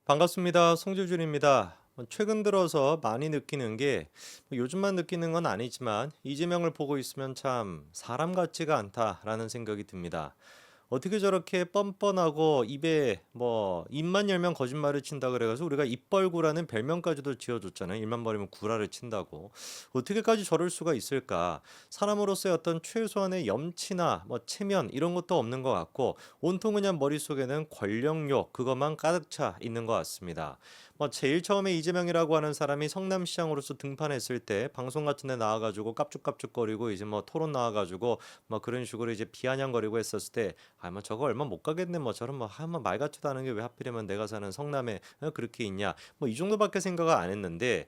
반갑습니다. 송주준입니다. 최근 들어서 많이 느끼는 게 요즘만 느끼는 건 아니지만 이재명을 보고 있으면 참 사람 같지가 않다라는 생각이 듭니다. 어떻게 저렇게 뻔뻔하고 입에 입만 열면 거짓말을 친다 그래가지고 우리가 입벌구라는 별명까지도 지어줬잖아요. 입만 벌리면 구라를 친다고. 어떻게까지 저럴 수가 있을까? 사람으로서의 어떤 최소한의 염치나 체면 이런 것도 없는 것 같고 온통 그냥 머릿속에는 권력욕 그것만 가득 차 있는 것 같습니다. 제일 처음에 이재명이라고 하는 사람이 성남시장으로서 등판했을 때 방송 같은 데 나와가지고 깝죽깝죽거리고 이제 토론 나와가지고 그런 식으로 이제 비아냥거리고 했었을 때 저거 얼마 못 가겠네 저런 한번 말 같지도 않은 게 왜 하필이면 내가 사는 성남에 그렇게 있냐 이 정도밖에 생각을 안 했는데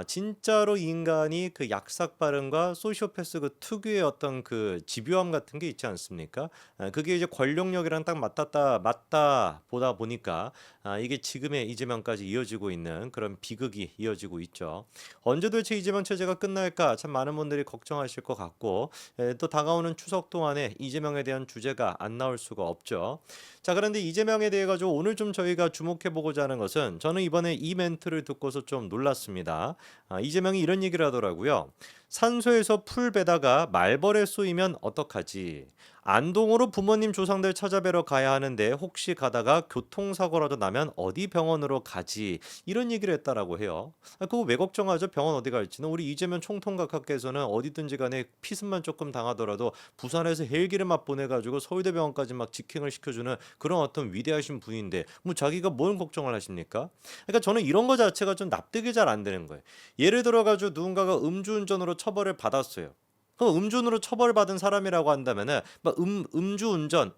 진짜로 이 인간이 그 약삭 발언과 소시오패스 그 특유의 어떤 그 집요함 같은 게 있지 않습니까? 그게 이제 권력력이랑 딱 맞다 보다 보니까 이게 지금의 이재명까지 이어지고 있는 그런 비극이 이어지고 있죠. 언제 도대체 이재명 체제가 끝날까 참 많은 분들이 걱정하실 것 같고 또 다가오는 추석 동안에 이재명에 대한 주제가 안 나올 수가 없죠. 자, 그런데 이재명에 대해 가지고 오늘 좀 저희가 주목해 보고자 하는 것은 저는 이번에 이 멘트를 듣고서 좀 놀랐습니다. 이재명이 이런 얘기를 하더라고요. 산소에서 풀 베다가 말벌에 쏘이면 어떡하지? 안동으로 부모님 조상들 찾아뵈러 가야 하는데 혹시 가다가 교통사고라도 나면 어디 병원으로 가지? 이런 얘기를 했다라고 해요. 그거 왜 걱정하죠? 병원 어디 갈지는 우리 이재명 총통각하께서는 어디든지 간에 피습만 조금 당하더라도 부산에서 헬기를 막 보내가지고 서울대병원까지 막 직행을 시켜주는 그런 어떤 위대하신 분인데 자기가 뭔 걱정을 하십니까? 그러니까 저는 이런 거 자체가 좀 납득이 잘 안 되는 거예요. 예를 들어가지고 누군가가 음주운전으로 처벌을 받았어요. 그럼 음주운으로 처벌받은 사람이라고 한다면은 음주운전,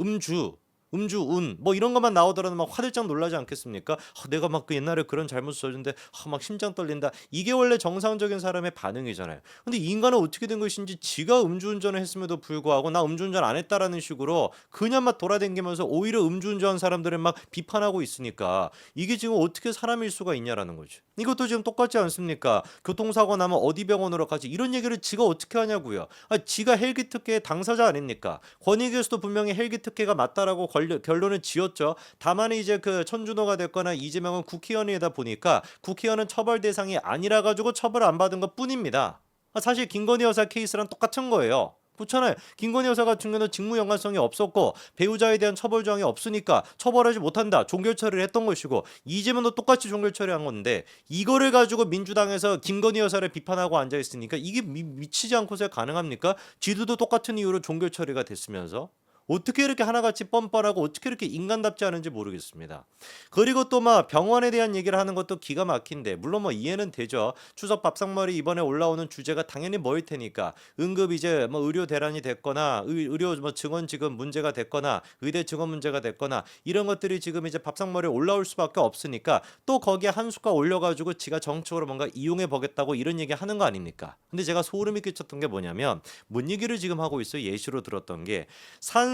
음주, 음주운 이런 것만 나오더라도 막 화들짝 놀라지 않겠습니까? 내가 막 그 옛날에 그런 잘못을 저질렀는데 막 심장 떨린다. 이게 원래 정상적인 사람의 반응이잖아요. 근데 이 인간은 어떻게 된 것인지 지가 음주운전을 했음에도 불구하고 나 음주운전 안 했다라는 식으로 그냥 막 돌아다니면서 오히려 음주운전한 사람들을 막 비판하고 있으니까 이게 지금 어떻게 사람일 수가 있냐라는 거죠. 이것도 지금 똑같지 않습니까? 교통사고 나면 어디 병원으로 가지 이런 얘기를 지가 어떻게 하냐고요. 지가 헬기 특혜의 당사자 아닙니까? 권익위에서도 분명히 헬기 특혜가 맞다라고 결론을 지었죠. 다만 이제 그 천준호가 됐거나 이재명은 국회의원이다 보니까 국회의원은 처벌 대상이 아니라 가지고 처벌 안 받은 것 뿐입니다. 사실 김건희 여사 케이스랑 똑같은 거예요. 그렇잖아요. 김건희 여사 같은 경우는 직무 연관성이 없었고 배우자에 대한 처벌 조항이 없으니까 처벌하지 못한다. 종결 처리를 했던 것이고 이재명도 똑같이 종결 처리한 건데 이거를 가지고 민주당에서 김건희 여사를 비판하고 앉아 있으니까 이게 미치지 않고서 가능합니까? 지도도 똑같은 이유로 종결 처리가 됐으면서 어떻게 이렇게 하나같이 뻔뻔하고 어떻게 이렇게 인간답지 않은지 모르겠습니다. 그리고 또 막 병원에 대한 얘기를 하는 것도 기가 막힌데 물론 이해는 되죠. 추석 밥상머리 이번에 올라오는 주제가 당연히 뭐일 테니까 응급 이제 의료 대란이 됐거나 의료 증원 지금 문제가 됐거나 의대 증원 문제가 됐거나 이런 것들이 지금 이제 밥상머리에 올라올 수밖에 없으니까 또 거기에 한 숟갈 올려가지고 지가 정책으로 뭔가 이용해 보겠다고 이런 얘기 하는 거 아닙니까? 근데 제가 소름이 끼쳤던 게 뭐냐면 뭔 얘기를 지금 하고 있어요. 예시로 들었던 게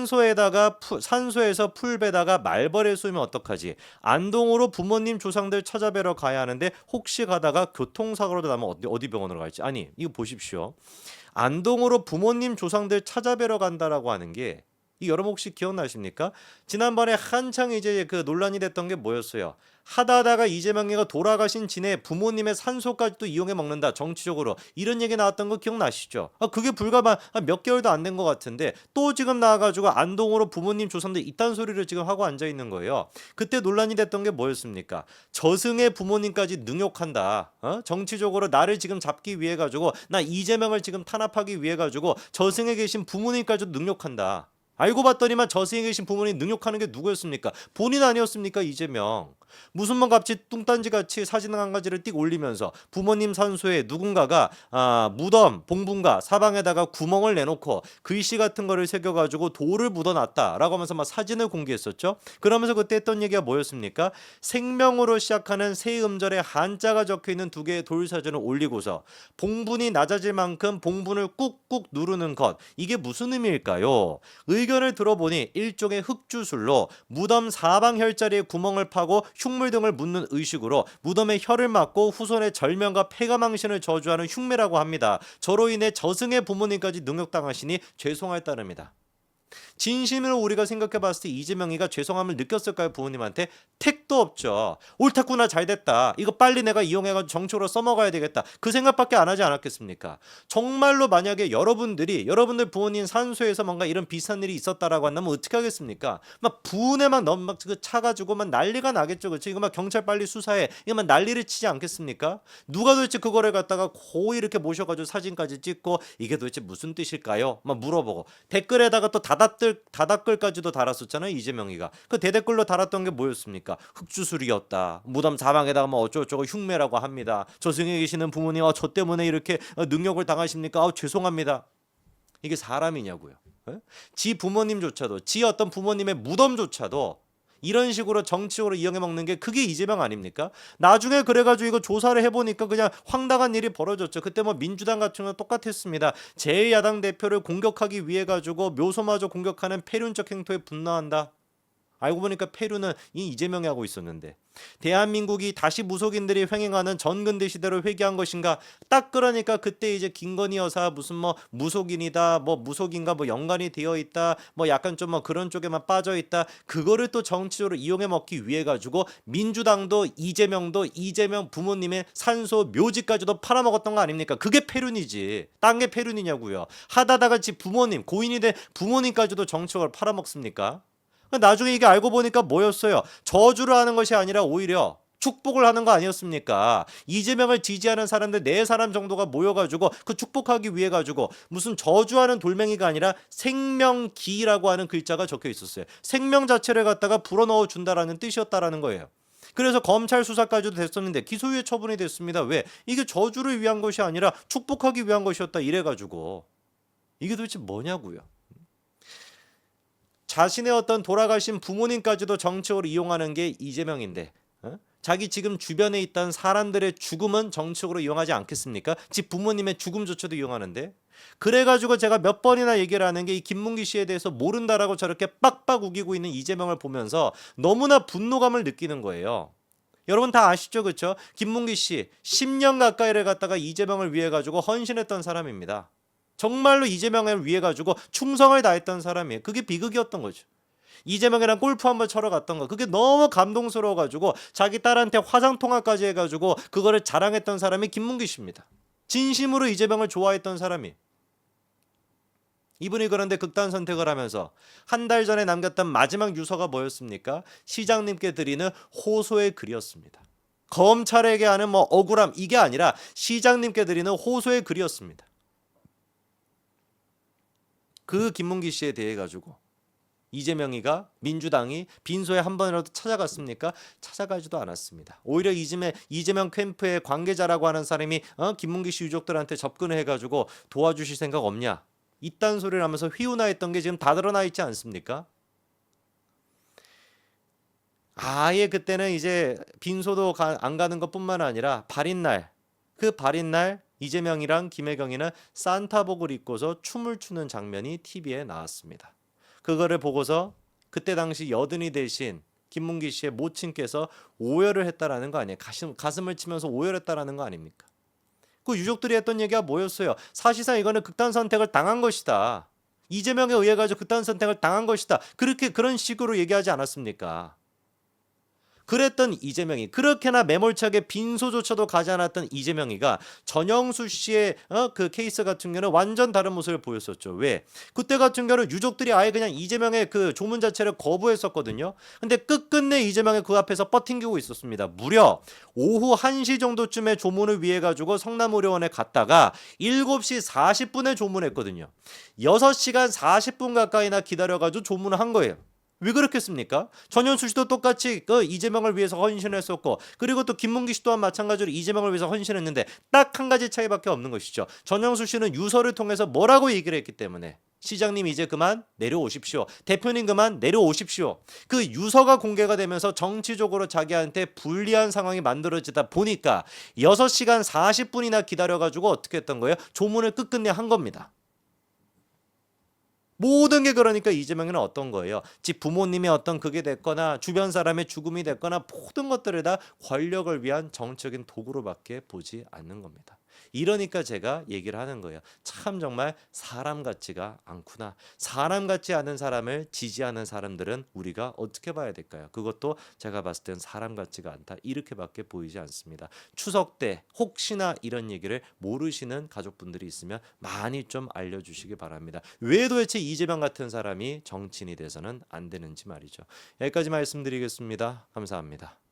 산소에서 풀 베다가 말벌에 쏘면 어떡하지? 안동으로 부모님 조상들 찾아뵈러 가야 하는데 혹시 가다가 교통사고라도 나면 어디 병원으로 갈지? 아니 이거 보십시오. 안동으로 부모님 조상들 찾아뵈러 간다라고 하는 게 이 여러분 혹시 기억나십니까? 지난번에 한창 이제 그 논란이 됐던 게 뭐였어요? 하다가 이재명이가 돌아가신 진의 부모님의 산소까지도 이용해 먹는다 정치적으로 이런 얘기 나왔던 거 기억나시죠? 그게 불과 몇 개월도 안 된 것 같은데 또 지금 나와가지고 안동으로 부모님 조상들 이딴 소리를 지금 하고 앉아 있는 거예요. 그때 논란이 됐던 게 뭐였습니까? 저승의 부모님까지 능욕한다. 정치적으로 나를 지금 잡기 위해 가지고 나 이재명을 지금 탄압하기 위해 가지고 저승에 계신 부모님까지도 능욕한다. 알고 봤더니만 저승에 계신 부모님 능욕하는 게 누구였습니까? 본인 아니었습니까? 이재명. 무슨 갑자기 뚱딴지 같이 사진 한 가지를 띡 올리면서 부모님 산소에 누군가가 무덤 봉분가 사방에다가 구멍을 내놓고 글씨 같은 거를 새겨가지고 돌을 묻어놨다라고 하면서 막 사진을 공개했었죠. 그러면서 그때 했던 얘기가 뭐였습니까? 생명으로 시작하는 새 음절에 한자가 적혀있는 두 개의 돌 사진을 올리고서 봉분이 낮아질 만큼 봉분을 꾹꾹 누르는 것 이게 무슨 의미일까요? 의견을 들어보니 일종의 흙주술로 무덤 사방 혈자리에 구멍을 파고 흉물 등을 묻는 의식으로 무덤의 혀를 막고 후손의 절명과 폐가망신을 저주하는 흉매라고 합니다. 저로 인해 저승의 부모님까지 능욕당하시니 죄송할 따름이다. 진심으로 우리가 생각해 봤을 때 이재명이가 죄송함을 느꼈을까요? 부모님한테? 택도 없죠. 옳다구나, 잘됐다. 이거 빨리 내가 이용해가지고 정치로 써먹어야 되겠다. 그 생각밖에 안 하지 않았겠습니까? 정말로 만약에 여러분들 부모님 산소에서 뭔가 이런 비슷한 일이 있었다라고 한다면 어떻게 하겠습니까? 막 분에 막 너무 막 차가지고 막 난리가 나겠죠. 그렇죠? 이거 막 경찰 빨리 수사해. 이거 막 난리를 치지 않겠습니까? 누가 도대체 그거를 갖다가 고이 이렇게 모셔가지고 사진까지 찍고 이게 도대체 무슨 뜻일까요? 막 물어보고 댓글에다가 또 다댓글까지도 달았었잖아요. 이재명이가 그 대댓글로 달았던 게 뭐였습니까? 흑주술이었다. 무덤 사방에다가 뭐 어쩌고저쩌고 흉내라고 합니다. 저승에 계시는 부모님, 저 때문에 이렇게 능욕을 당하십니까? 죄송합니다. 이게 사람이냐고요. 예? 지 부모님조차도, 지 어떤 부모님의 무덤조차도 이런 식으로 정치적으로 이용해 먹는 게 그게 이재명 아닙니까? 나중에 그래가지고 이거 조사를 해보니까 그냥 황당한 일이 벌어졌죠. 그때 뭐 민주당 같은 건 똑같았습니다. 제1야당 대표를 공격하기 위해 가지고 묘소마저 공격하는 패륜적 행토에 분노한다. 알고 보니까 페루는 이 이재명이 하고 있었는데 대한민국이 다시 무속인들이 횡행하는 전근대 시대로 회귀한 것인가? 딱 그러니까 그때 이제 김건희 여사 무슨 뭐 무속인이다, 뭐 무속인과 뭐 연관이 되어 있다, 뭐 약간 좀 뭐 그런 쪽에만 빠져 있다. 그거를 또 정치적으로 이용해 먹기 위해 가지고 민주당도 이재명도 이재명 부모님의 산소 묘지까지도 팔아먹었던 거 아닙니까? 그게 페륜이지. 딴 게 페륜이냐고요. 하다다가 지 부모님 고인이 된 부모님까지도 정치적으로 팔아먹습니까? 나중에 이게 알고 보니까 뭐였어요? 저주를 하는 것이 아니라 오히려 축복을 하는 거 아니었습니까? 이재명을 지지하는 사람들 4사람 정도가 모여가지고 그 축복하기 위해 가지고 무슨 저주하는 돌멩이가 아니라 생명기라고 하는 글자가 적혀 있었어요. 생명 자체를 갖다가 불어넣어 준다라는 뜻이었다라는 거예요. 그래서 검찰 수사까지도 됐었는데 기소유예 처분이 됐습니다. 왜? 이게 저주를 위한 것이 아니라 축복하기 위한 것이었다 이래가지고 이게 도대체 뭐냐고요? 자신의 어떤 돌아가신 부모님까지도 정치적으로 이용하는 게 이재명인데 자기 지금 주변에 있던 사람들의 죽음은 정치적으로 이용하지 않겠습니까? 지 부모님의 죽음조차도 이용하는데 그래가지고 제가 몇 번이나 얘기를 하는 게 이 김문기 씨에 대해서 모른다라고 저렇게 빡빡 우기고 있는 이재명을 보면서 너무나 분노감을 느끼는 거예요. 여러분 다 아시죠? 그렇죠? 김문기 씨 10년 가까이를 갖다가 이재명을 위해 가지고 헌신했던 사람입니다. 정말로 이재명을 위해 가지고 충성을 다했던 사람이에요. 그게 비극이었던 거죠. 이재명이랑 골프 한번 쳐러 갔던 거. 그게 너무 감동스러워 가지고 자기 딸한테 화상 통화까지 해 가지고 그거를 자랑했던 사람이 김문기 씨입니다. 진심으로 이재명을 좋아했던 사람이. 이분이 그런데 극단 선택을 하면서 한 달 전에 남겼던 마지막 유서가 뭐였습니까? 시장님께 드리는 호소의 글이었습니다. 검찰에게 하는 뭐 억울함 이게 아니라 시장님께 드리는 호소의 글이었습니다. 그 김문기 씨에 대해 가지고 이재명이가 민주당이 빈소에 한 번이라도 찾아갔습니까? 찾아가지도 않았습니다. 오히려 이재명 캠프의 관계자라고 하는 사람이 김문기 씨 유족들한테 접근을 해가지고 도와주실 생각 없냐? 이딴 소리를 하면서 휘우나했던 게 지금 다 드러나 있지 않습니까? 아예 그때는 이제 빈소도 안 가는 것뿐만 아니라 발인날 그 발인날 이재명이랑 김혜경이는 산타복을 입고서 춤을 추는 장면이 TV에 나왔습니다. 그거를 보고서 그때 당시 여든이 되신 김문기 씨의 모친께서 오열을 했다라는 거 아니에요? 가슴을 치면서 오열했다라는 거 아닙니까? 그 유족들이 했던 얘기가 뭐였어요? 사실상 이거는 극단 선택을 당한 것이다. 이재명에 의해 가지고 극단 선택을 당한 것이다. 그런 식으로 얘기하지 않았습니까? 그랬던 이재명이 그렇게나 매몰차게 빈소조차도 가지 않았던 이재명이가 전영수 씨의 그 케이스 같은 경우는 완전 다른 모습을 보였었죠. 왜? 그때 같은 경우는 유족들이 아예 그냥 이재명의 그 조문 자체를 거부했었거든요. 근데 끝끝내 이재명이 그 앞에서 버팅기고 있었습니다. 무려 오후 1시 정도쯤에 조문을 위해 가지고 성남의료원에 갔다가 7시 40분에 조문했거든요. 6시간 40분 가까이나 기다려가지고 조문을 한 거예요. 왜 그렇겠습니까? 전현수 씨도 똑같이 그 이재명을 위해서 헌신했었고 그리고 또 김문기 씨 또한 마찬가지로 이재명을 위해서 헌신했는데 딱 한 가지 차이밖에 없는 것이죠. 전현수 씨는 유서를 통해서 뭐라고 얘기를 했기 때문에 시장님 이제 그만 내려오십시오. 대표님 그만 내려오십시오. 그 유서가 공개가 되면서 정치적으로 자기한테 불리한 상황이 만들어지다 보니까 6시간 40분이나 기다려가지고 어떻게 했던 거예요? 조문을 끝끝내 한 겁니다. 모든 게 그러니까 이재명이는 어떤 거예요? 집 부모님의 어떤 그게 됐거나 주변 사람의 죽음이 됐거나 모든 것들을 다 권력을 위한 정치적인 도구로밖에 보지 않는 겁니다. 이러니까 제가 얘기를 하는 거예요. 참 정말 사람 같지가 않구나. 사람 같지 않은 사람을 지지하는 사람들은 우리가 어떻게 봐야 될까요? 그것도 제가 봤을 땐 사람 같지가 않다. 이렇게밖에 보이지 않습니다. 추석 때 혹시나 이런 얘기를 모르시는 가족분들이 있으면 많이 좀 알려주시기 바랍니다. 왜 도대체 이재명 같은 사람이 정치인이 돼서는 안 되는지 말이죠. 여기까지 말씀드리겠습니다. 감사합니다.